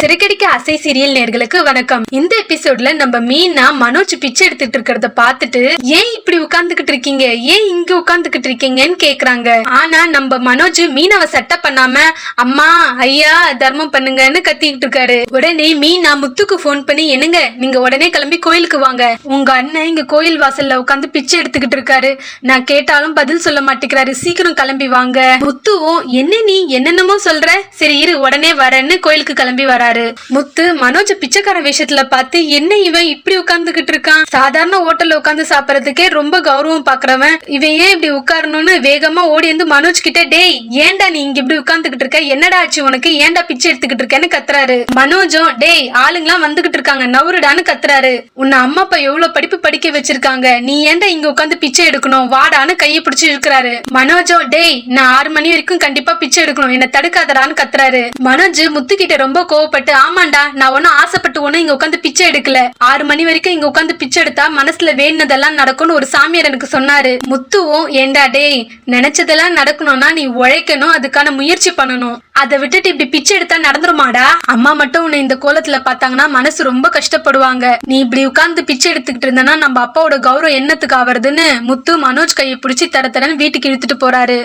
சிறுகடிக்க ஆசை சீரியல் நேர்களுக்கு வணக்கம். இந்த எபிசோட்ல நம்ம மீனா மனோஜ் பிச்சை எடுத்துட்டு இருக்கிறத பாத்துட்டு ஏன் இப்படி உட்கார்ந்துகிட்டு இருக்கீங்க, ஏன் இங்க உட்கார்ந்துகிட்டு இருக்கீங்கன்னு கேக்குறாங்க. ஆனா நம்ம மனோஜ் மீனாவை சட்டை பண்ணாம அம்மா ஐயா தர்மம் பண்ணுங்கன்னு கத்திக்கிட்டு இருக்காரு. உடனே மீனா முத்துக்கு போன் பண்ணி, என்னங்க நீங்க உடனே கிளம்பி கோயிலுக்கு வாங்க, உங்க அண்ணன் இங்க கோயில் வாசல்ல உட்காந்து பிச்சை எடுத்துக்கிட்டு இருக்காரு, நான் கேட்டாலும் பதில் சொல்ல மாட்டேங்கிறாரு, சீக்கிரம் கிளம்பி வாங்க. முத்துவும் என்ன நீ என்னென்னமோ சொல்ற, சரி இரு உடனே வரேன்னு கோயிலுக்கு கிளம்பி வர. முத்து மனோஜ் பிச்சைக்கார வேஷத்துல பார்த்து என்ன இவன் இப்படி உட்கார்ந்துகிட்டு இருக்கான், சாதாரண ஹோட்டல்ல உட்கார்ந்து சாப்பிடறதுக்கே ரொம்ப கௌரவம் பாக்குறவன் இவன் ஏன் இப்படி உட்காரணும்னு வேகமா ஓடி வந்து மனோஜ் கிட்ட, டேய் ஏன்டா நீ இங்க இப்படி உட்கார்ந்துகிட்டு இருக்க, என்னடா ஆச்சு உனக்கு, ஏன்டா பிச்சை எடுத்துக்கிட்டு இருக்கேன்னு கத்துறாரு. மனோஜும் டேய் ஆளுங்கெல்லாம் வந்துகிட்டு இருக்காங்க நவருடான்னு கத்துறாரு. உன்னை அம்மா அப்பா எவ்வளவு படிப்பு படிக்க வச்சிருக்காங்க, நீ ஏன்டா இங்க உட்காந்து பிச்சை எடுக்கணும், வாடான்னு கையை பிடிச்சு இருக்கிறாரு. மனோஜும் டேய் நான் 6 மணி வரைக்கும் கண்டிப்பா பிச்சை எடுக்கணும், என்ன தடுக்காதடான்னு கத்துறாரு. மனோஜ் முத்து கிட்ட ரொம்ப கோவப்பட்டு, ஆமாண்டா நான் ஒன்னும் ஆசைப்பட்டு ஒன்னும் இங்க உட்காந்து பிச்சை எடுக்கல, 6 மணி வரைக்கும் இங்க உட்காந்து பிச்சை எடுத்தா மனசுல வேணுனதெல்லாம் நடக்கும்னு ஒரு சாமியார் எனக்கு சொன்னாரு. முத்துவும் ஏண்டா டேய் நினைச்சதெல்லாம் நடக்கணும்னா நீ உழைக்கணும், அதுக்கான முயற்சி பண்ணணும், அதை விட்டுட்டு இப்படி பிச்சை எடுத்தா நடந்துருமாடா, அம்மா மட்டும் உன்னை இந்த கோலத்துல பார்த்தாங்கன்னா மனசு ரொம்ப கஷ்டப்படுவாங்க, நீ இப்படி உட்கார்ந்து பிச்சை எடுத்துக்கிட்டு இருந்தனா நம்ம அப்பாவோட கௌரவம் என்னத்துக்கு ஆவறதுன்னு முத்து மனோஜ் கையை பிடிச்சி தர தரன்னு வீட்டுக்கு இழுத்துட்டு போறாரு.